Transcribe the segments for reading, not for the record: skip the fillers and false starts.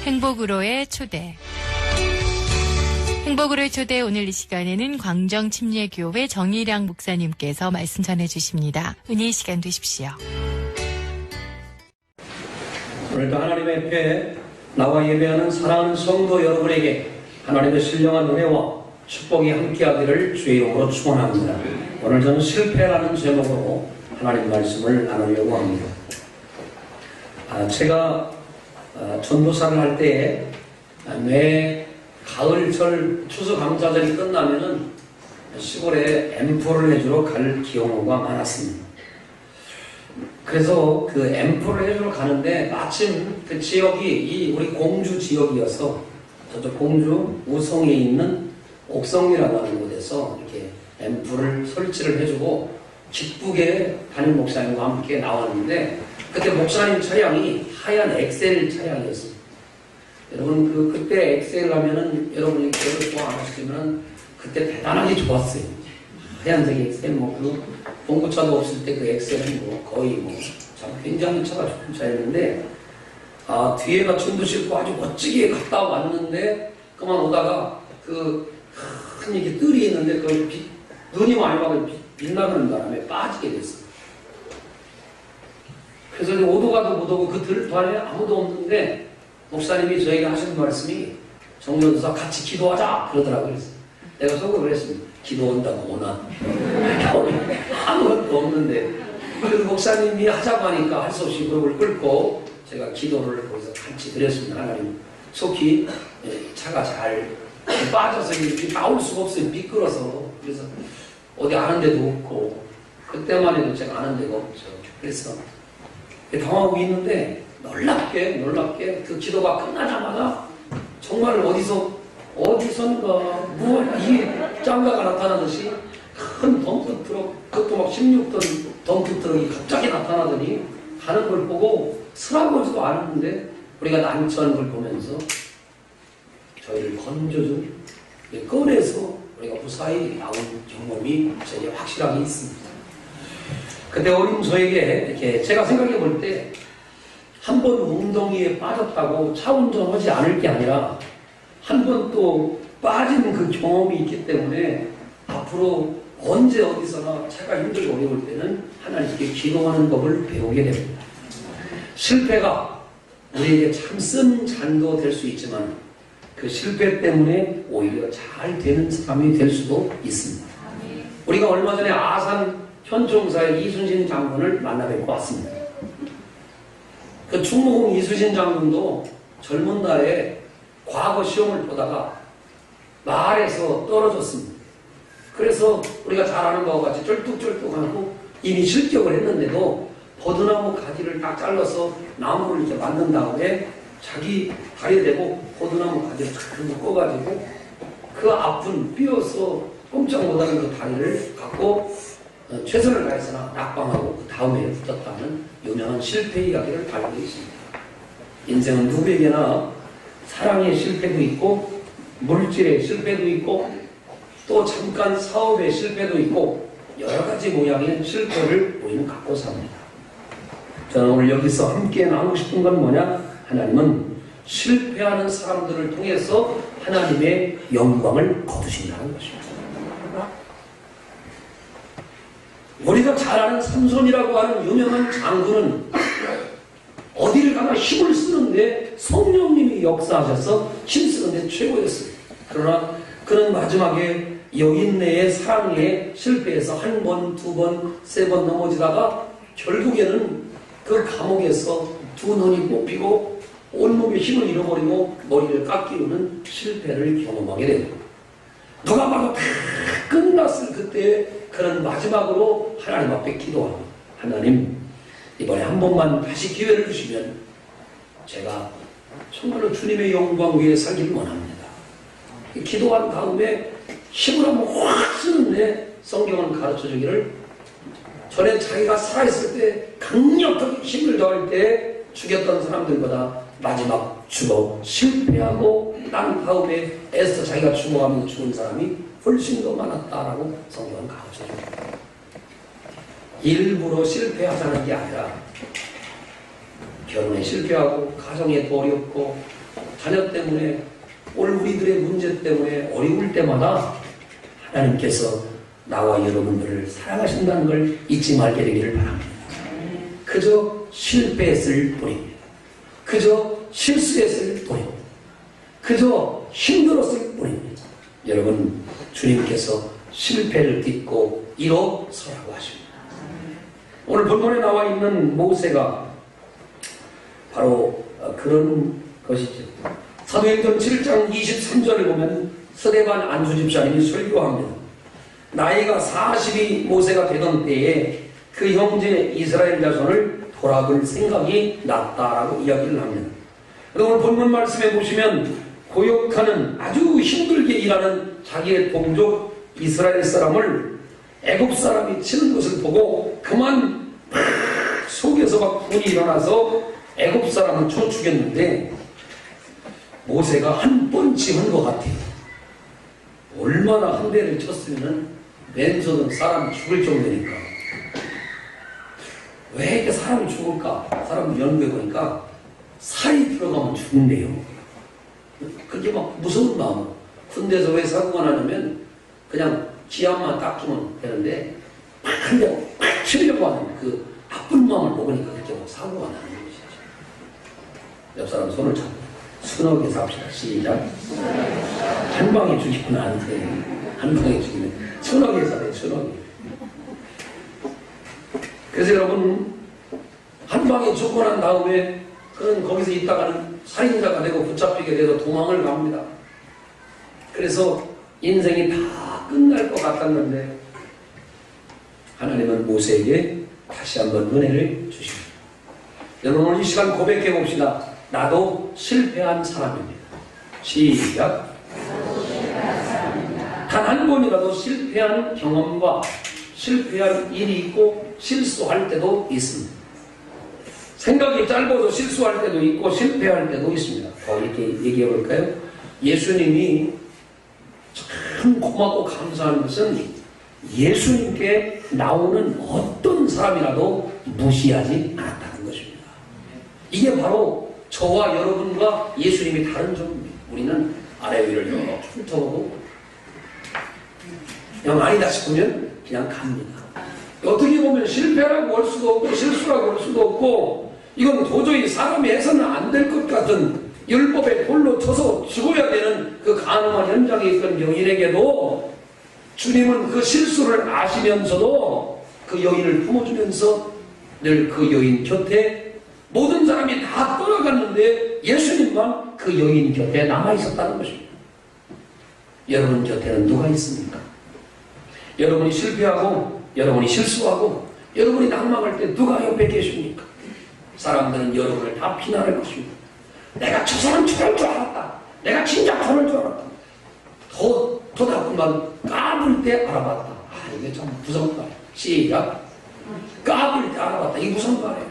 행복으로의 초대. 행복으로의 초대 오늘 이 시간에는 광정침례교회 정일양 목사님께서 말씀 전해주십니다. 은혜의 시간 되십시오. 오늘도 하나님의 앞에 나와 예배하는 사랑하는 성도 여러분에게 하나님의 신령한 은혜와 축복이 함께하기를 주의 이름으로 축원합니다. 오늘 저는 실패라는 제목으로 하나님 말씀을 나누려고 합니다. 제가 전도사를 할 때에 매 가을철 추수감사절이 끝나면은 시골에 앰프를 해주러 갈 경우가 많았습니다. 그래서 그 앰프를 해주러 가는데 마침 그 지역이 우리 공주 지역이어서 저쪽 공주 우성에 있는 옥성이라고 하는 곳에서 이렇게 앰프를 설치를 해주고 기쁘게 담임 목사님과 함께 나왔는데 그때 목사님 차량이 하얀 엑셀 차량이었습니다. 여러분 그때 엑셀 하면은 여러분이 기억을 좋아 안 하시지만 그때 대단하게 좋았어요. 하얀색 엑셀 그 봉구차도 없을 때 그 엑셀은 거의 참 굉장히 차가 좋은 차였는데 뒤에가 춤도 싣고 아주 멋지게 갔다 왔는데 그만 오다가 큰 이게 뜰이 있는데 눈이 많이 와서 빗나가는 바람에 빠지게 됐어요. 그래서 오도 가도 못 오고 그 들판에 아무도 없는데 목사님이 저에게 하시는 말씀이 정전도사 같이 기도하자 그러더라고요. 그래서 내가 속으로 그랬습니다. 기도한다고 오나? 아무것도 없는데 그래서 목사님이 하자고 하니까 할 수 없이 그걸 끌고 제가 기도를 거기서 같이 드렸습니다. 하나님 속히 차가 잘 빠져서 이렇게 나올 수가 없어요. 미끄러서. 그래서 어디 아는 데도 없고 그때만 해도 제가 아는 데가 없죠. 그래서 당하고 있는데 놀랍게 그 기도가 끝나자마자 정말 어디선가 이 짱가가 나타나듯이 큰 덤프트럭 그것도 막 16톤 덤프트럭이 갑자기 나타나더니 가는 걸 보고 쓰라고지도 않았는데 우리가 난처한 걸 보면서 저희를 건져준 꺼내서 우리가 무사히 나온 경험이 저에게 확실하게 있습니다. 그때 어린 저에게 이렇게 제가 생각해 볼 때 한 번 웅덩이에 빠졌다고 차 운전하지 않을 게 아니라 한 번 또 빠지는 그 경험이 있기 때문에 앞으로 언제 어디서나 차가 힘들고 어려울 때는 하나님께 기도하는 법을 배우게 됩니다. 실패가 우리에게 참 쓴 잔도 될 수 있지만 그 실패 때문에 오히려 잘 되는 사람이 될 수도 있습니다. 우리가 얼마 전에 아산 현총사의 이순신 장군을 만나 뵙고 왔습니다. 그 충무공 이순신 장군도 젊은 날에 과거 시험을 보다가 말에서 떨어졌습니다. 그래서 우리가 잘 아는 바와 같이 쩔뚝쩔뚝하고 이미 실격을 했는데도 버드나무 가지를 딱 잘라서 나무를 이렇게 만든 다음에 자기 다리에 대고 버드나무 가지를 탁 묶어가지고 그 아픈 삐어서 꼼짝 못하는 그 다리를 갖고 최선을 다해서나 낙방하고 그 다음에 붙었다는 유명한 실패 이야기를 알고 있습니다. 인생은 누구에게나 사랑의 실패도 있고 물질의 실패도 있고 또 잠깐 사업의 실패도 있고 여러 가지 모양의 실패를 우리는 갖고 삽니다. 저는 오늘 여기서 함께 나누고 싶은 건 뭐냐? 하나님은 실패하는 사람들을 통해서 하나님의 영광을 거두신다는 것입니다. 우리가 잘 아는 삼손이라고 하는 유명한 장군은 어디를 가나 힘을 쓰는데 성령님이 역사하셔서 힘쓰는데 최고였어요. 그러나 그는 마지막에 여인네의 사랑에 실패해서 한 번, 두 번, 세 번 넘어지다가 결국에는 그 감옥에서 두 눈이 뽑히고 온몸에 힘을 잃어버리고 머리를 깎이는 실패를 경험하게 됩니다. 누가 봐도 다 끝났을 그때 그는 마지막으로 하나님 앞에 기도합니다. 하나님, 이번에 한 번만 다시 기회를 주시면 제가 정말로 주님의 영광 위에 살기를 원합니다. 기도한 다음에 힘을 한번 확 쓰는데 성경은 가르쳐주기를 전에 자기가 살아있을 때 강력하게 힘을 더할 때 죽였던 사람들보다 마지막 죽어 실패하고 난 다음에 애써 자기가 죽어가면서 죽은 사람이 훨씬 더 많았다라고 성경은 가르쳐줍니다. 일부러 실패하자는 게 아니라 결혼에 실패하고 가정에 더 어렵고 자녀 때문에 오늘 우리들의 문제 때문에 어려울 때마다 하나님께서 나와 여러분들을 사랑하신다는 걸 잊지 말게 되기를 바랍니다. 그저 실패했을 뿐입니다. 그저 실수했을 뿐입니다. 그저 힘들었을 뿐입니다. 여러분, 주님께서 실패를 딛고 일어서라고 하십니다. 오늘 본문에 나와 있는 모세가 바로 그런 것이죠. 사도행전 7장 23절을 보면 스데반 안수 집사님이 설교합니다. 나이가 40이 모세가 되던 때에 그 형제 이스라엘 자손을 돌아볼 생각이 났다라고 이야기를 합니다. 오늘 본문 말씀에 보시면 고역하는 아주 힘들게 일하는 자기의 동족 이스라엘 사람을 애굽 사람이 치는 것을 보고 그만 속에서 막 분이 일어나서 애굽 사람을 쳐 죽였는데 모세가 한 번 찍은 것 같아요. 얼마나 한 대를 쳤으면 맨손은 사람이 죽을 정도니까. 왜 이렇게 사람이 죽을까? 사람 연구해 보니까 살이 들어가면 죽는데요. 그게 막 무서운 마음으로. 군대에서 왜 사고가 나냐면 그냥 지압만 딱 주면 되는데 한 대 팍 치려고 하는 그 아픈 마음을 먹으니까 그렇게 막 사고가 나는 것이죠. 옆 사람 손을 잡고 순하게 삽시다. 시작. 한 방에 죽이면 안 돼. 한 방에 죽이면 순하게 살아요. 순하게. 그래서 여러분 한 방에 죽고 난 다음에 그는 거기서 있다가는 살인자가 되고 붙잡히게 돼서 도망을 갑니다. 그래서 인생이 다 끝날 것 같았는데 하나님은 모세에게 다시 한번 은혜를 주십니다. 여러분 오늘 이 시간 고백해 봅시다. 나도 실패한 사람입니다. 시작. 단 한 번이라도 실패한 경험과 실패한 일이 있고 실수할 때도 있습니다. 생각이 짧아도 실수할 때도 있고 실패할 때도 있습니다. 이렇게 얘기해 볼까요? 예수님이 참 고맙고 감사한 것은 예수님께 나오는 어떤 사람이라도 무시하지 않았다는 것입니다. 이게 바로 저와 여러분과 예수님이 다른 점입니다. 우리는 아래 위를 훑어보고 그냥 아니다 싶으면 그냥 갑니다. 어떻게 보면 실패라고 할 수도 없고 실수라고 할 수도 없고 이건 도저히 사람이 해서는 안 될 것 같은 율법에 돌로 쳐서 죽어야 되는 그 간음한 현장에 있던 여인에게도 주님은 그 실수를 아시면서도 그 여인을 품어주면서 늘 그 여인 곁에 모든 사람이 다 떠나갔는데 예수님만 그 여인 곁에 남아있었다는 것입니다. 여러분 곁에는 누가 있습니까? 여러분이 실패하고 여러분이 실수하고 여러분이 낭망할 때 누가 옆에 계십니까? 사람들은 여러분을 다 비난할 것입니다. 내가 저 사람 저럴 줄 알았다. 내가 진짜 저럴 줄 알았다. 더 나쁘면 까불 때 알아봤다. 이게 참 무서운 말이에요. 시작. 까불 때 알아봤다. 이게 무서운 말이에요.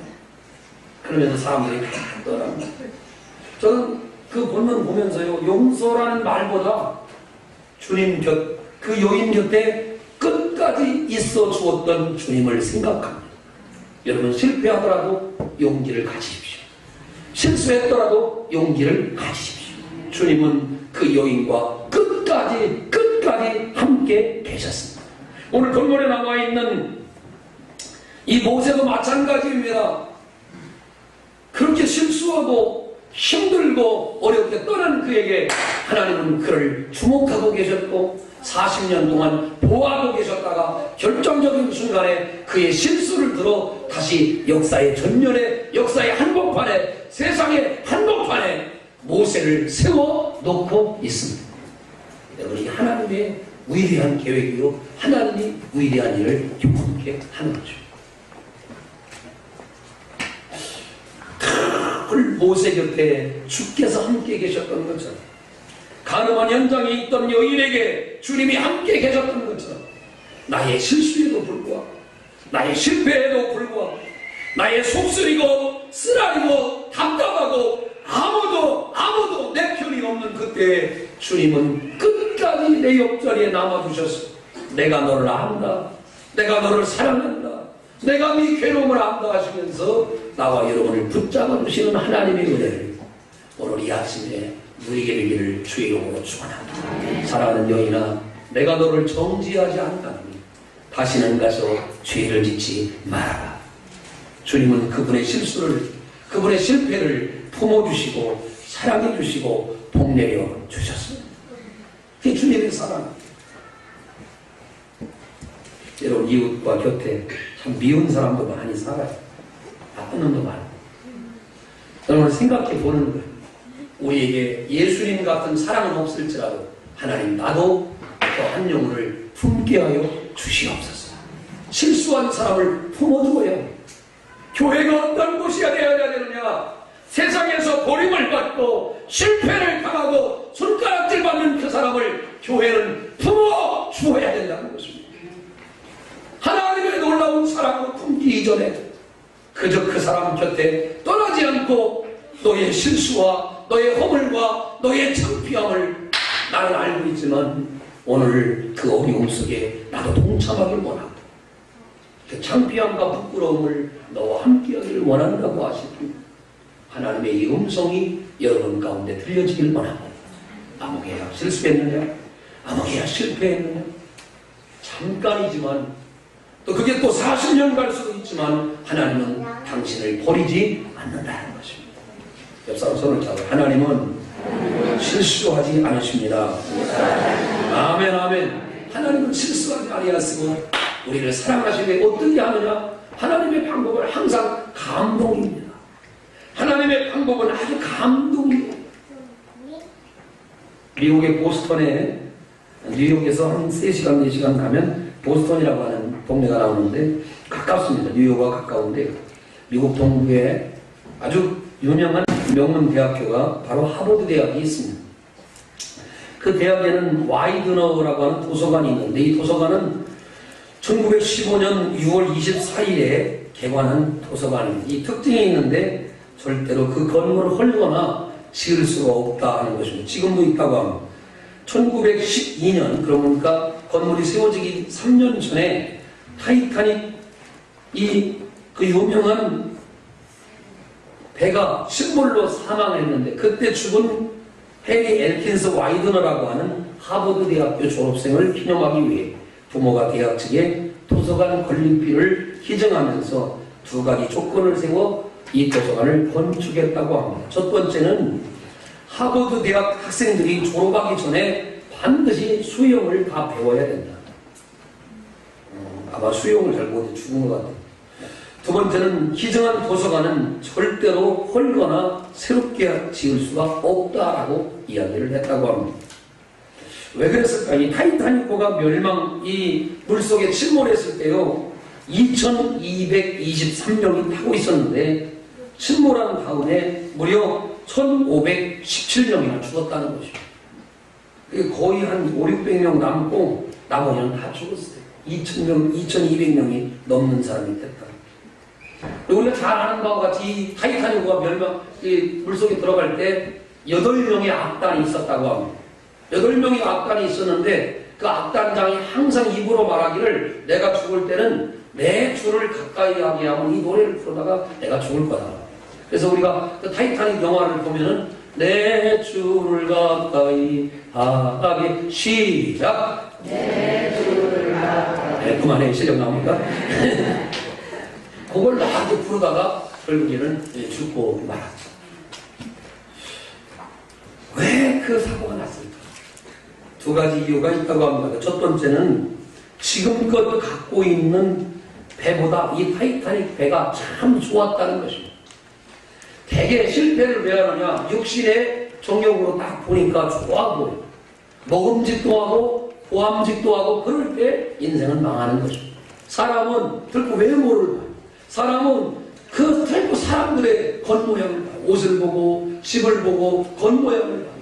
그러면서 사람들이 다 떠납니다. 저는 그 본문 보면서요, 용서라는 말보다 주님 곁, 그 여인 곁에 끝까지 있어 주었던 주님을 생각합니다. 여러분 실패하더라도 용기를 가지십시오. 실수했더라도 용기를 가지십시오. 주님은 그 여인과 끝까지 함께 계셨습니다. 오늘 본문에 나와 있는 이 모세도 마찬가지입니다. 그렇게 실수하고 힘들고 어렵게 떠난 그에게 하나님은 그를 주목하고 계셨고 40년 동안 보호하고 계셨다가 결정적인 순간에 그의 실수를 들어 다시 역사의 전면에, 역사의 한복판에, 세상의 한복판에 모세를 세워놓고 있습니다. 여러분이 하나님의 위대한 계획이요 하나님이 위대한 일을 경험하게 하는 거죠. 모세 곁에 주께서 함께 계셨던 것처럼 가늠한 현장에 있던 여인에게 주님이 함께 계셨던 것처럼 나의 실수에도 불구하고 나의 실패에도 불구하고 나의 속쓰리고 쓰라리고 답답하고 아무도 내 편이 없는 그때 주님은 끝까지 내 옆자리에 남아주셨어. 내가 너를 안다. 내가 너를 사랑한다. 내가 네 괴로움을 안다 하시면서 나와 여러분을 붙잡아 주시는 하나님의 은혜를 오늘 이 아침에 누리게 되기를 주의 이름으로 축원합니다. 사랑하는 여인아, 내가 너를 정죄하지 않다니 다시는 가서 죄를 짓지 말아라. 주님은 그분의 실수를, 그분의 실패를 품어주시고 사랑해주시고 복내려 주셨습니다. 그게 주님의 사랑. 여러분, 이웃과 곁에 참 미운 사람도 많이 살아요. 나쁜 놈도 많아요. 여러분, 생각해 보는 거예요. 우리에게 예수님 같은 사랑은 없을지라도 하나님, 나도 또 한 영혼을 품게 하여 주시옵소서. 실수한 사람을 품어주어요. 교회가 어떤 곳이야 되어야 되느냐? 세상에서 버림을 받고 실패를 당하고 손가락질 받는 그 사람을 교회는 품어주어야 된다는 것입니다. 하나님의 놀라운 사랑을 품기 이전에 그저 그 사람 곁에 떠나지 않고 너의 실수와 너의 허물과 너의 창피함을 나는 알고 있지만 오늘 그 어려움 속에 나도 동참하길 원한다. 그 창피함과 부끄러움을 너와 함께하기를 원한다고 하십니다. 하나님의 이 음성이 여러분 가운데 들려지길 원합니다. 아무개야 실수했느냐? 아무개야 실패했느냐? 잠깐이지만 또 그게 또 40년 갈 수도 있지만 하나님은 당신을 버리지 않는다는 것입니다. 옆 사람 손을 잡아. 하나님은 실수하지 않으십니다. 아멘, 아멘. 하나님은 실수하지 아니하시고 우리를 사랑하시되 어떻게 하느냐? 하나님의 방법은 항상 감동입니다. 하나님의 방법은 아주 감동이에요. 미국의 보스턴에, 뉴욕에서 한 3시간, 4시간 가면 보스턴이라고 하는 동네가 나오는데 가깝습니다. 뉴욕과 가까운데 미국 동부에 아주 유명한 명문 대학교가 바로 하버드 대학이 있습니다. 그 대학에는 와이드너라고 하는 도서관이 있는데 이 도서관은 1915년 6월 24일에 개관한 도서관입니다. 이 특징이 있는데 절대로 그 건물을 헐거나 지을 수가 없다 하는 것입니다. 지금도 있다고 합니다. 1912년, 그러니까 건물이 세워지기 3년 전에 타이타닉 그 유명한 배가 침몰로 사망했는데 그때 죽은 해리 엘킨스 와이드너라고 하는 하버드 대학교 졸업생을 기념하기 위해 부모가 대학 측에 도서관 건립비를 기증하면서 2가지 조건을 세워 이 도서관을 건축했다고 합니다. 첫 번째는 하버드 대학 학생들이 졸업하기 전에 반드시 수영을 다 배워야 된다. 아마 수영을 잘 못해 죽은 것 같아요. 두 번째는 기증한 도서관은 절대로 헐거나 새롭게 지을 수가 없다라고 이야기를 했다고 합니다. 왜 그랬을까? 이 타이타닉호가 이 물속에 침몰했을 때요 2223명이 타고 있었는데 침몰한 다음에 무려 1517명이나 죽었다는 것입니다. 거의 한 500~600명 남고 나머지는 다 죽었어요. 2200명이 넘는 사람이 됐다. 우리가 잘 아는 바와 같이 이 타이타닉호가 물속에 들어갈 때 8명의 악단이 있었다고 합니다. 8명의 악단이 있었는데 그 악단장이 항상 입으로 말하기를 내가 죽을 때는 내 주를 가까이 하게 하면 이 노래를 부르다가 내가 죽을 거다. 그래서 우리가 그 타이타닉 영화를 보면은 내 주를 가까이 하게 시작. 내 주를 가까이. 네, 그만해. 실력 나옵니까? 그걸 나한테 부르다가 결국에는 죽고 말았죠. 왜 그 사고가 났을까? 2가지 이유가 있다고 합니다. 첫 번째는 지금껏 갖고 있는 배보다 이 타이타닉 배가 참 좋았다는 것입니다. 대개 실패를 왜 하느냐? 육신의 정욕으로 딱 보니까 좋아 보여. 먹음직도 하고 보암직도 하고 그럴 때 인생은 망하는 것입니다. 사람은 결코 외모를 봐요. 사람은 결코 사람들의 겉모양을 봐요. 옷을 보고 집을 보고 겉모양을 봐요.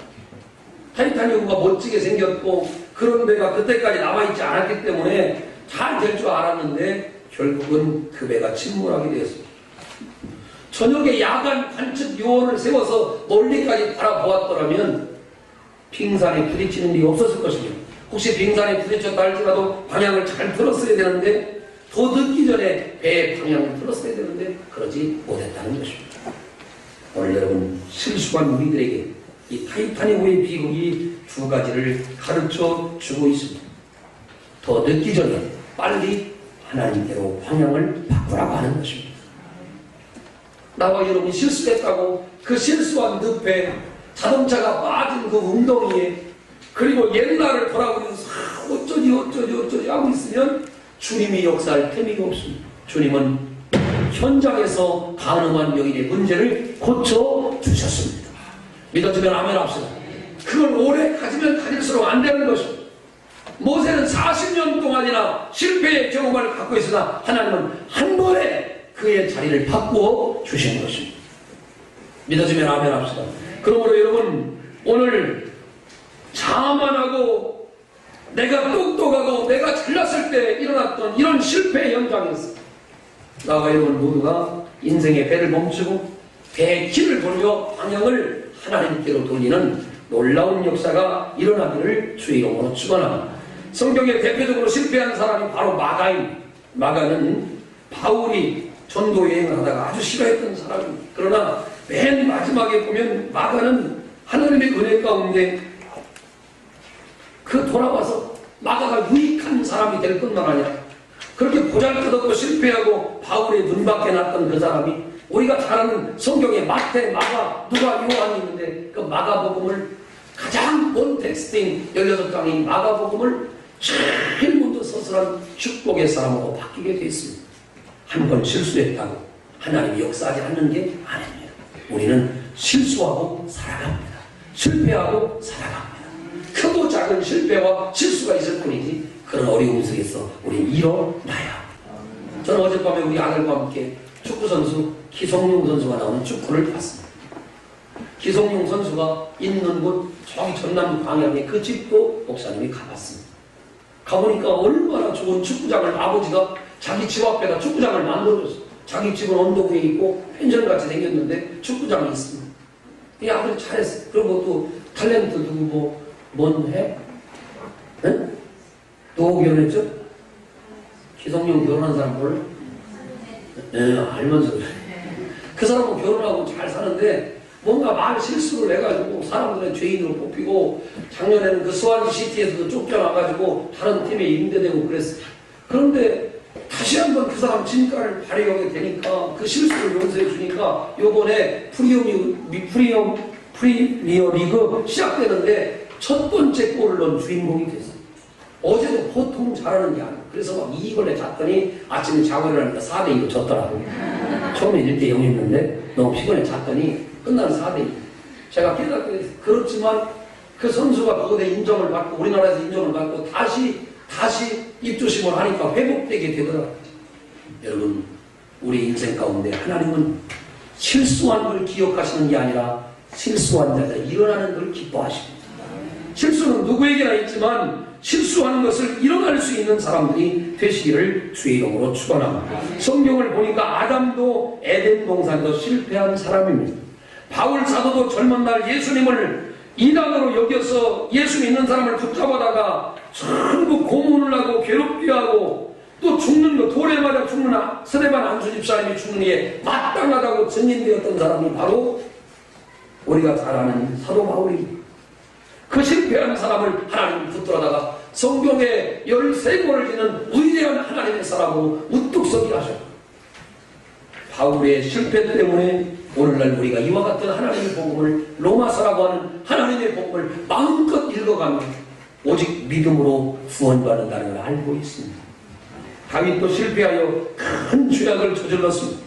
타이타닉호가 멋지게 생겼고 그런 배가 그때까지 남아있지 않았기 때문에 잘 될 줄 알았는데 결국은 그 배가 침몰하게 되었습니다. 저녁에 야간 관측 요원을 세워서 멀리까지 바라보았더라면 빙산에 부딪히는 일이 없었을 것입니다. 혹시 빙산에 부딪혔다 할지라도 방향을 잘 틀었어야 되는데 더 늦기 전에 배의 방향을 틀었어야 되는데 그러지 못했다는 것입니다. 오늘 여러분 실수한 우리들에게 이 타이타닉호의 비극이 두 가지를 가르쳐 주고 있습니다. 더 늦기 전에 빨리 하나님께로 방향을 바꾸라고 하는 것입니다. 나와 여러분이 실수했다고 그 실수한 늪에 자동차가 빠진 그 웅덩이에 그리고 옛날을 돌아보면서 어쩌지 하고 있으면 주님이 역사할 틈이 없습니다. 주님은 현장에서 가늠한 여인의 문제를 고쳐주셨습니다. 믿어지면 아멘 합시다. 그걸 오래 가지면 가질수록 안 되는 것입니다. 모세는 40년 동안이나 실패의 경험을 갖고 있으나 하나님은 한 번에 그의 자리를 바꾸어 주신 것입니다. 믿어지면 아멘 합시다. 그러므로 여러분 오늘 자만하고 내가 똑똑하고 내가 잘났을 때 일어났던 이런 실패 현장에서 나와 여러분 모두가 인생의 배를 멈추고 배의 길을 돌려 방향을 하나님께로 돌리는 놀라운 역사가 일어나기를 주의 이름으로 축원합니다. 성경에 대표적으로 실패한 사람이 바로 마가입니다. 마가는 바울이 전도 여행을 하다가 아주 싫어했던 사람입니다. 그러나 맨 마지막에 보면 마가는 하나님의 은혜 가운데 그 돌아와서 마가가 유익한 사람이 될 뿐만 아니라 그렇게 보잘것없고 실패하고 바울의 눈밖에 났던 그 사람이 우리가 잘 아는 성경에 마태, 마가, 누가, 요한이 있는데 그 마가복음을 가장 본 텍스트인 16장인 마가복음을 제일 먼저 서술한 축복의 사람으로 바뀌게 되었습니다. 한 번 실수했다고 하나님이 역사하지 않는 게 아닙니다. 우리는 실수하고 살아갑니다. 실패하고 살아갑니다. 크고 작은 실패와 실수가 있을 뿐이지 그런 어려움 속에서 우리는 일어나야. 저는 어젯밤에 우리 아들과 함께 축구선수 기성용 선수가 나오는 축구를 봤습니다. 기성용 선수가 있는 곳 저기 전남 광양의 그 집도 목사님이 가봤습니다. 가보니까 얼마나 좋은 축구장을 아버지가 자기 집 앞에다 축구장을 만들어줬어요. 자기 집은 언덕 위에 있고 펜션같이 생겼는데 축구장이 있습니다. 이 아버지 잘했어요. 그리고 또 탤런트 누구 뭔 해? 네? 누구 결혼했죠? 기성용 결혼한 사람 몰라? 네, 알면서 그 사람은 결혼하고 잘 사는데 뭔가 마음의 실수를 해가지고 사람들의 죄인으로 뽑히고 작년에는 그 스완시티에서도 쫓겨나가지고 다른 팀에 임대되고 그랬어요. 그런데 다시 한번 그 사람 진가를 발휘하게 되니까 그 실수를 용서해 주니까 요번에 프리미어 리그 시작되는데 첫 번째 골을 넣은 주인공이 됐어요. 어제도 보통 잘하는 게 아니에요. 그래서 막 이걸에 잤더니 아침에 자고 일어나니까 4대2로 졌더라고요. 처음에 1대0이었는데 너무 피곤해 잤더니 끝나는 4대2. 제가 깨닫게 됐어요. 그렇지만 그 선수가 그곳에 인정을 받고 우리나라에서 인정을 받고 다시 입조심을 하니까 회복되게 되더라고요. 여러분 우리 인생 가운데 하나님은 실수한 걸 기억하시는 게 아니라 실수한 자가 일어나는 걸 기뻐하십니다. 실수는 누구에게나 있지만 실수하는 것을 일어날 수 있는 사람들이 되시기를 주의 이름으로 축원합니다. 성경을 보니까 아담도 에덴 동산에서 실패한 사람입니다. 바울 사도도 젊은 날 예수님을 이단으로 여겨서 예수 믿는 사람을 붙잡아다가 전부 고문을 하고 괴롭게 하고 또 죽는 거 돌에 맞아 죽는 스데반 안수 집사님이 죽는 게 마땅하다고 증인되었던 사람이 바로 우리가 잘 아는 사도 바울입니다. 그 실패한 사람을 하나님 붙들어다가 성경에 13권을 지는 위대한 하나님의 사람으로 우뚝 서게 하셨고 바울의 실패 때문에 오늘날 우리가 이와 같은 하나님의 복음을 로마서라고 하는 하나님의 복음을 마음껏 읽어가면 오직 믿음으로 구원받는다는 걸 알고 있습니다. 다윗도 실패하여 큰 죄악을 저질렀습니다.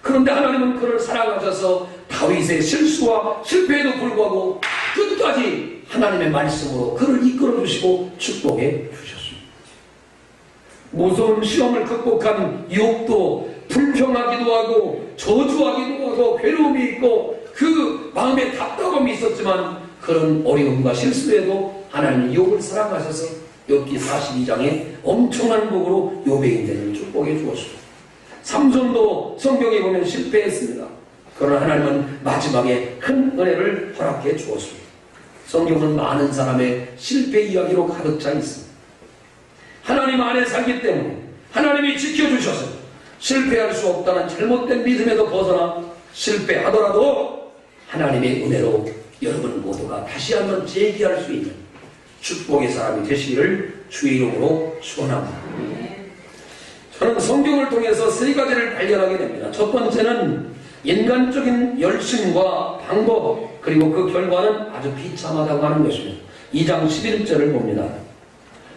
그런데 하나님은 그를 사랑하셔서 다윗의 실수와 실패에도 불구하고 끝까지 하나님의 말씀으로 그를 이끌어주시고 축복해 주셨습니다. 무서운 시험을 극복한 유혹도 불평하기도 하고 저주하기도 하고 괴로움이 있고 그 마음에 답답함이 있었지만 그런 어려움과 실수에도 하나님이 욥을 사랑하셔서 욥기 42장에 엄청난 복으로 욥의 인생을 축복해 주었습니다. 삼손도 성경에 보면 실패했습니다. 그러나 하나님은 마지막에 큰 은혜를 허락해 주었습니다. 성경은 많은 사람의 실패 이야기로 가득 차 있습니다. 하나님 안에 살기 때문에 하나님이 지켜주셔서 실패할 수 없다는 잘못된 믿음에도 벗어나 실패하더라도 하나님의 은혜로 여러분 모두가 다시 한번 재기할 수 있는 축복의 사람이 되시기를 주의 이름으로 축원합니다. 저는 성경을 통해서 세 가지를 발견하게 됩니다. 첫 번째는 인간적인 열심과 방법, 그리고 그 결과는 아주 비참하다고 하는 것입니다. 2장 11절을 봅니다.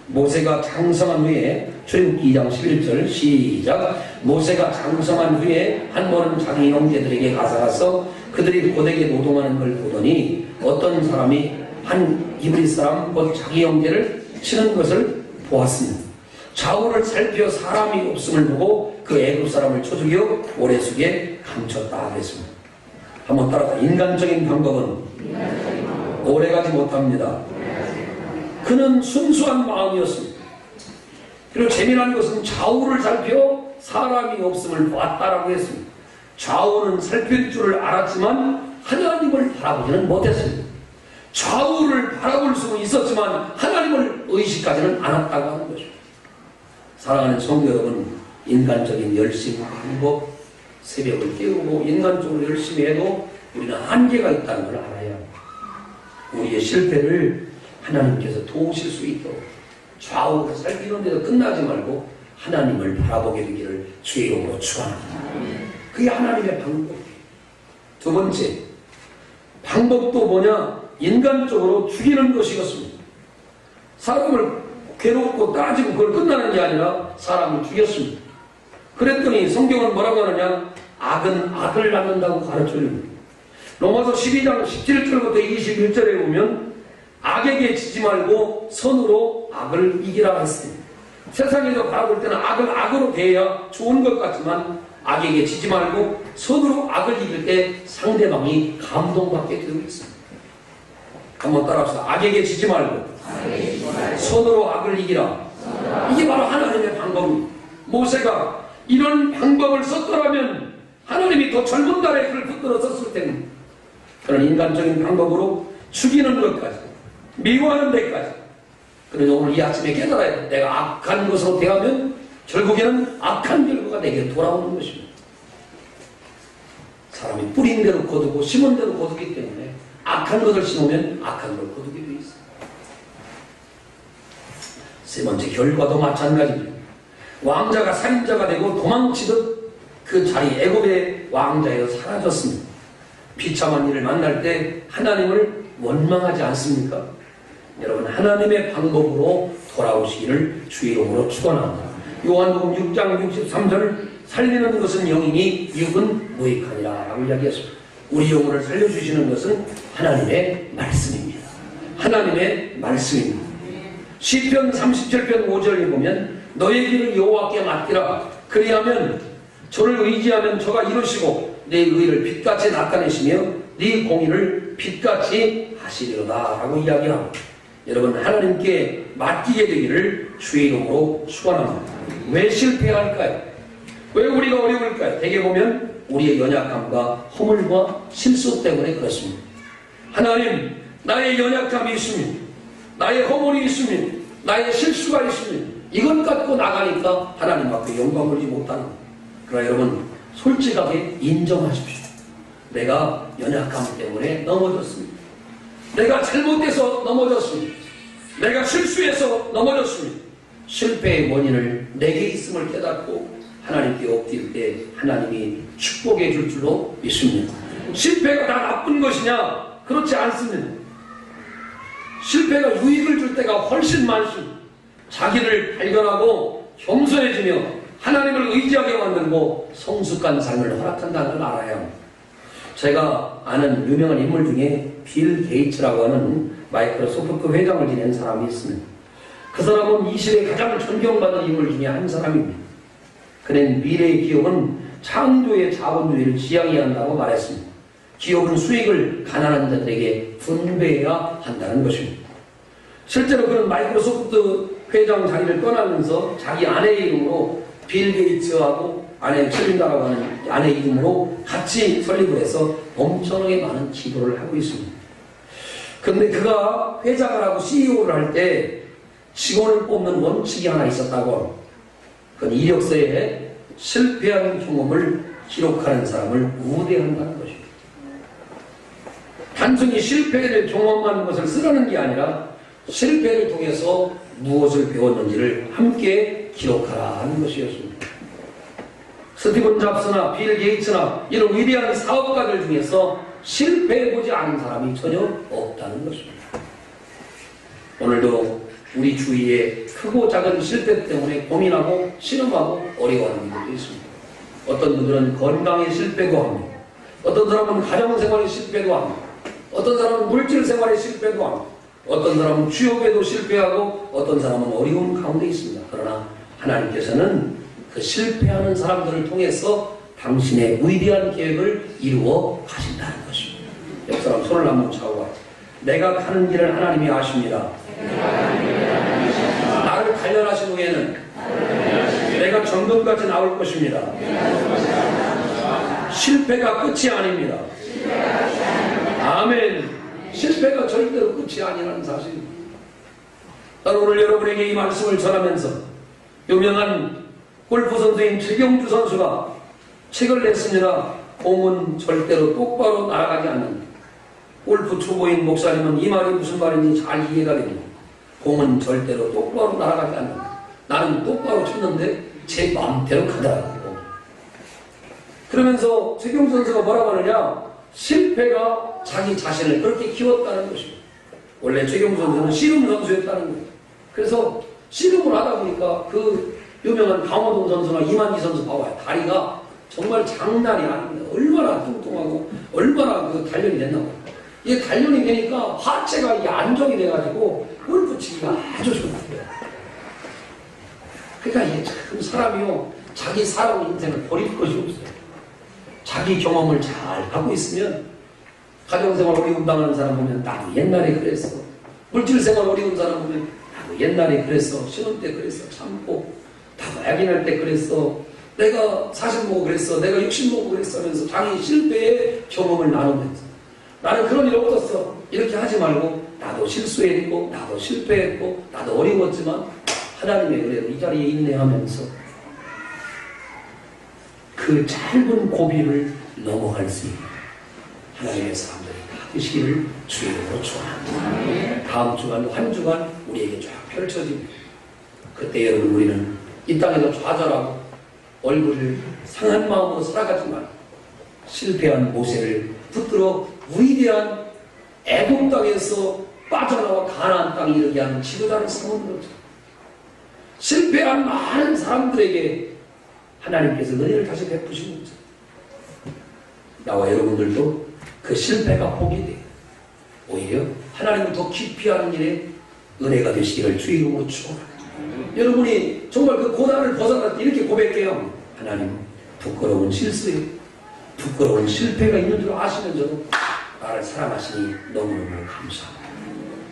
모세가 장성한 후에, 출애굽기 2장 11절 시작. 모세가 장성한 후에 한 번은 자기 형제들에게 가서 그들이 고되게 노동하는 걸 보더니 어떤 사람이 한 이브리 사람 곧 자기 형제를 치는 것을 보았습니다. 좌우를 살펴 사람이 없음을 보고 그 애굽 사람을 쳐 죽여 모래속에 감췄다 그랬습니다. 한번 따라서 인간적인 방법은 오래가지 못합니다. 그는 순수한 마음이었습니다. 그리고 재미난 것은 좌우를 살펴 사람이 없음을 보았다라고 했습니다. 좌우는 살필 줄을 알았지만 하나님을 바라보지는 못했습니다. 좌우를 바라볼 수는 있었지만 하나님을 의식하지는 않았다고 하는 것입니다. 사랑하는 성도 여러분, 인간적인 열심, 방법, 새벽을 깨우고 인간적으로 열심히 해도 우리는 한계가 있다는 걸 알아야 합니다. 우리의 실패를 하나님께서 도우실 수 있도록 좌우로 살피는 데도 끝나지 말고 하나님을 바라보게 되기를 주의 이름으로 축원합니다. 그게 하나님의 방법이에요. 두 번째, 방법도 뭐냐? 인간적으로 죽이는 것이었습니다. 사람을 괴롭고 따지고 그걸 끝나는 게 아니라 사람을 죽였습니다. 그랬더니 성경은 뭐라고 하느냐? 악은 악을 낳는다고 가르쳐줍니다. 로마서 12장 17절부터 21절에 보면 악에게 지지 말고 선으로 악을 이기라 했습니다. 세상에서 바라볼 때는 악을 악으로 대해야 좋은 것 같지만 악에게 지지 말고 선으로 악을 이길 때 상대방이 감동받게 되고 있습니다. 한번 따라합시다. 악에게 지지 말고 선으로 악을 이기라. 이게 바로 하나님의 방법입니다. 모세가 이런 방법을 썼더라면 하나님이 더 젊은 날에 그를 붙들어 썼을 텐데 그런 인간적인 방법으로 죽이는 것까지 미워하는 데까지. 그래서 오늘 이 아침에 깨달아야 돼. 내가 악한 것으로 대하면 결국에는 악한 결과가 내게 돌아오는 것입니다. 사람이 뿌린 대로 거두고 심은 대로 거두기 때문에 악한 것을 심으면 악한 걸 거두게 되어 있습니다. 세 번째, 결과도 마찬가지입니다. 왕자가 살인자가 되고 도망치듯 그 자리 애굽의 왕자에서 사라졌습니다. 비참한 일을 만날 때 하나님을 원망하지 않습니까? 여러분, 하나님의 방법으로 돌아오시기를 주의 이름으로 축원합니다. 요한복음 6장 63절 살리는 것은 영이니 육은 무익하니라 라고 이야기했습니다. 우리 영혼을 살려주시는 것은 하나님의 말씀입니다. 하나님의 말씀입니다. 시편 37편 5절에 보면 너의 길을 여호와께 맡기라. 그리하면 저를 의지하면 저가 이루시고 내 의를 빛같이 나타내시며 네 공의를 빛같이 하시리로다 라고 이야기합니다. 여러분, 하나님께 맡기게 되기를 주의 이름으로 축원합니다. 왜 실패할까요? 왜 우리가 어려울까요? 대개 보면 우리의 연약함과 허물과 실수 때문에 그렇습니다. 하나님, 나의 연약함이 있습니다. 나의 허물이 있습니다. 나의 실수가 있습니다. 이것 갖고 나가니까 하나님 앞에 영광 돌리지 못하는 거예요. 그러나 여러분, 솔직하게 인정하십시오. 내가 연약함 때문에 넘어졌습니다. 내가 잘못해서 넘어졌습니다. 내가 실수해서 넘어졌습니다. 실패의 원인을 내게 있음을 깨닫고 하나님께 엎드릴 때 하나님이 축복해 줄 줄로 믿습니다. 실패가 다 나쁜 것이냐? 그렇지 않습니다. 실패가 유익을 줄 때가 훨씬 많습니다. 자기를 발견하고 겸손해지며 하나님을 의지하게 만들고 성숙한 삶을 허락한다는 걸 알아야 합니다. 제가 아는 유명한 인물 중에 빌 게이츠라고 하는 마이크로소프트 회장을 지낸 사람이 있습니다. 그 사람은 이 시대에 가장 존경받는 인물 중에 한 사람입니다. 그는 미래의 기업은 창조의 자본주의를 지향해야 한다고 말했습니다. 기업은 수익을 가난한 자들에게 분배해야 한다는 것입니다. 실제로 그는 마이크로소프트 회장 자리를 떠나면서 자기 아내의 이름으로 빌 게이츠하고 아내 칠린다라고 하는 아내 이름으로 같이 설립을 해서 엄청나게 많은 기도를 하고 있습니다. 그런데 그가 회장을 하고 CEO를 할 때 직원을 뽑는 원칙이 하나 있었다고 합니다. 그건 이력서에 실패한 경험을 기록하는 사람을 우대한다는 것입니다. 단순히 실패를 경험한 것을 쓰라는 게 아니라 실패를 통해서 무엇을 배웠는지를 함께 기록하라 하는 것이었습니다. 스티븐 잡스나 빌 게이츠나 이런 위대한 사업가들 중에서 실패해보지 않은 사람이 전혀 없다는 것입니다. 오늘도 우리 주위에 크고 작은 실패 때문에 고민하고 실험하고 어려워하는 분들도 있습니다. 어떤 분들은 건강에 실패도 합니다. 어떤 사람은 가정생활에 실패도 합니다. 어떤 사람은 물질생활에 실패도 합니다. 어떤 사람은 취업에도 실패하고 어떤 사람은 어려움 가운데 있습니다. 그러나 하나님께서는 그 실패하는 사람들을 통해서 당신의 위대한 계획을 이루어 가신다는 것입니다. 옆 사람 손을 한번 잡아봐. 내가 가는 길을 하나님이 아십니다. 나를 단련하신 후에는 내가 정금같이 나올 것입니다. 실패가 끝이 아닙니다. 아멘. 실패가 절대로 끝이 아니라는 사실입니다. 오늘 여러분에게 이 말씀을 전하면서 유명한 골프 선수인 최경주 선수가 책을 냈습니다. 공은 절대로 똑바로 날아가지 않는다. 골프 초보인 목사님은 이 말이 무슨 말인지 잘 이해가 됩니다. 공은 절대로 똑바로 날아가지 않는다. 나는 똑바로 쳤는데 제 마음대로 가더라고요. 그러면서 최경주 선수가 뭐라고 하느냐? 실패가 자기 자신을 그렇게 키웠다는 것입니다. 원래 최경주 선수는 씨름 선수였다는 거예요. 그래서 씨름을 하다 보니까 그 유명한 강호동 선수나 이만희 선수 봐봐요. 다리가 정말 장난이 아닙니다. 얼마나 뚱뚱하고 얼마나 그 단련이 됐나고. 이게 단련이 되니까 하체가 이게 안정이 돼가지고 골프 치기가 아주 좋대요. 그러니까 이게 참 사람이요, 자기 살아온 인생을 버릴 것이 없어요. 자기 경험을 잘 하고 있으면, 가정생활 어려움 당하는 사람 보면 나도 옛날에 그랬어. 물질생활 어려운 사람 보면 나도 옛날에 그랬어. 신혼 때 그랬어. 참고 나도 아기 날 때 그랬어. 내가 40 먹고 그랬어. 내가 60 먹고 그랬어 하면서 자기 실패의 경험을 나누면서 나는 그런 일 없었어. 이렇게 하지 말고 나도 실수했고 나도 실패했고 나도 어려웠지만 하나님의 은혜로 이 자리에 인내하면서 그 짧은 고비를 넘어갈 수 있는 하나님의 사람들이 다 되시기를 주님으로 축원합니다. 다음 주간 한 주간 우리에게 쫙 펼쳐집니다. 그때 여러분 우리는 이 땅에서 좌절하고 얼굴을 상한 마음으로 살아가지만 실패한 모세를 붙들어 위대한 애굽 땅에서 빠져나와 가나안 땅에 이르게 하는 지도자를 삼은 거죠. 실패한 많은 사람들에게 하나님께서 은혜를 다시 베푸신 거죠. 나와 여러분들도 그 실패가 복이 돼요. 오히려 하나님을 더 깊이 하는 일에 은혜가 되시기를 주 이름으로 축원합니다. 여러분이 정말 그 고난을 벗어날 때 이렇게 고백해요. 하나님, 부끄러운 실수에 부끄러운 실패가 있는 줄 아시면서도 나를 사랑하시니 너무너무 감사합니다.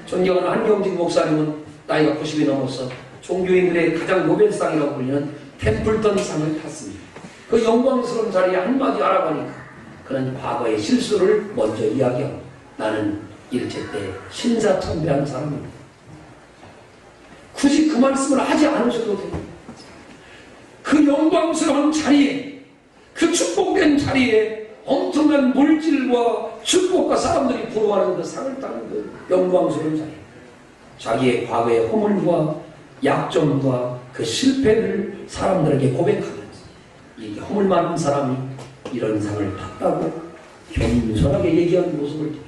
존경하는 한경직 목사님은 나이가 90이 넘어서 종교인들의 가장 노벨상이라고 불리는 템플턴 상을 탔습니다. 그 영광스러운 자리에 한마디 알아보니까 그는 과거의 실수를 먼저 이야기하고 나는 일제 때 신사참배한 사람입니다. 굳이 그 말씀을 하지 않으셔도 됩니다. 그 영광스러운 자리에, 그 축복된 자리에 엄청난 물질과 축복과 사람들이 부러워하는 그 상을 따는 그 영광스러운 자리, 자기의 과거의 허물과 약점과 그 실패를 사람들에게 고백하면서 이게 허물 많은 사람이 이런 상을 탔다고 겸손하게 얘기하는 모습을 통해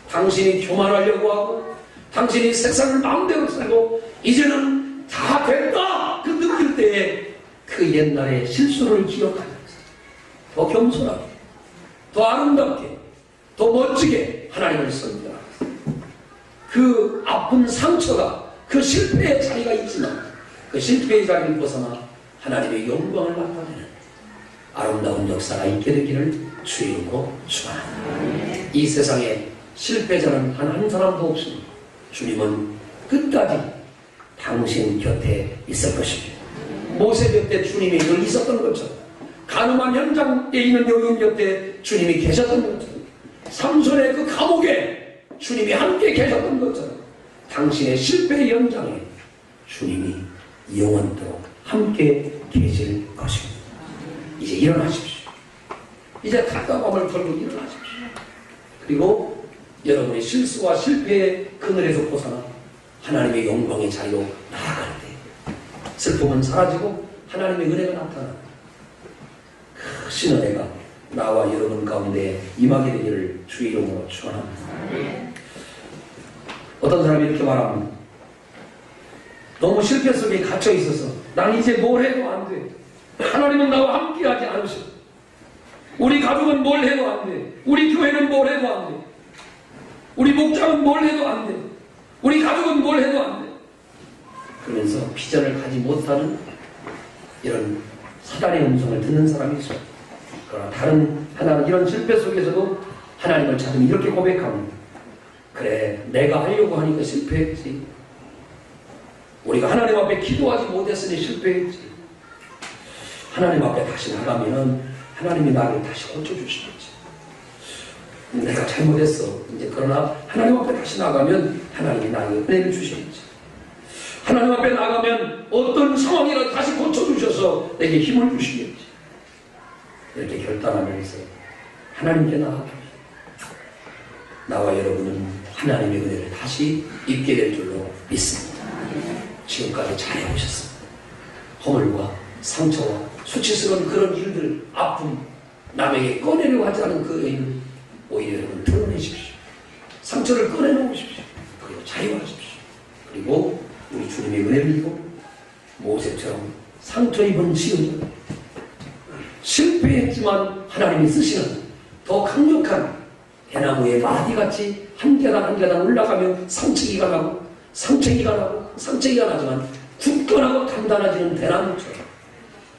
당신이 교만하려고 하고 당신이 세상을 마음대로 살고 이제는 다 됐다 그 느낄 때에 그 옛날의 실수를 기억하면서 더 겸손하게, 더 아름답게, 더 멋지게 하나님을 섬기라. 그 아픈 상처가 그 실패의 자리가 있지만 그 실패의 자리를 벗어나 하나님의 영광을 나타내는 아름다운 역사가 있게 되기를 주의 이름으로 축원합니다. 이 세상에 실패자는 단 한 사람도 없습니다. 주님은 끝까지 당신 곁에 있을 것입니다. 모세 곁에 주님이 늘 있었던 것처럼, 가늠한 현장에 있는 여인 곁에 주님이 계셨던 것처럼, 삼손의 그 감옥에 주님이 함께 계셨던 것처럼 당신의 실패의 현장에 주님이 영원토록 함께 계실 것입니다. 이제 일어나십시오. 이제 답답함을 털고 일어나십시오. 그리고 여러분의 실수와 실패의 그늘에서 벗어나 하나님의 영광의 자리로 나아갈 때 슬픔은 사라지고 하나님의 은혜가 나타나 그 신은혜가 나와 여러분 가운데 임하게 되기를 주의 이름으로 축원합니다. 어떤 사람이 이렇게 말합니다. 너무 실패 속에 갇혀 있어서 난 이제 뭘 해도 안 돼. 하나님은 나와 함께하지 않으셔. 우리 가족은 뭘 해도 안 돼. 우리 교회는 뭘 해도 안 돼. 우리 목장은 뭘 해도 안 돼. 우리 가족은 뭘 해도 안 돼. 그러면서 비전을 가지 못하는 이런 사단의 음성을 듣는 사람이 있어요. 그러나 다른 하나는 이런 실패 속에서도 하나님을 찾으면 이렇게 고백합니다. 그래, 내가 하려고 하니까 실패했지. 우리가 하나님 앞에 기도하지 못했으니 실패했지. 하나님 앞에 다시 나가면은 하나님이 나를 다시 고쳐주시겠지. 내가 잘못했어. 이제 그러나 하나님 앞에 다시 나가면 하나님이 나에게 은혜를 주시겠지. 하나님 앞에 나가면 어떤 상황이라도 다시 고쳐주셔서 내게 힘을 주시겠지. 이렇게 결단하면서 하나님께 나아갑니다. 나와 여러분은 하나님의 은혜를 다시 입게 될 줄로 믿습니다. 지금까지 잘해오셨습니다. 허물과 상처와 수치스러운 그런 일들, 아픔, 남에게 꺼내려고 하지 않은 그 애를 오히려 여러분 드러내십시오. 상처를 꺼내놓으십시오. 그리고 자유하십시오. 그리고 우리 주님의 은혜를 입고 모세처럼 상처 입은 지은 실패했지만 하나님이 쓰시는 더 강력한 대나무의 마디같이 한 계단 한 계단 올라가며 상처기가 나고 상처기가 나고 상처기가 나지만 굳건하고 단단해지는 대나무처럼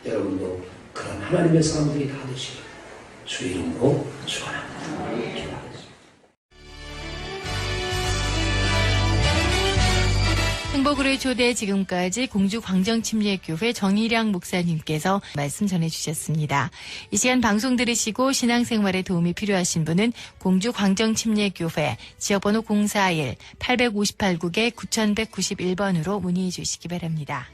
여러분도 그런 하나님의 사람들이 다 되시길 주의 이름으로 축원합니다. 행복으로의 초대 지금까지 공주 광정침례교회 정일양 목사님께서 말씀 전해주셨습니다. 이 시간 방송 들으시고 신앙생활에 도움이 필요하신 분은 공주 광정침례교회 지역번호 041-858국에 9191번으로 문의해 주시기 바랍니다.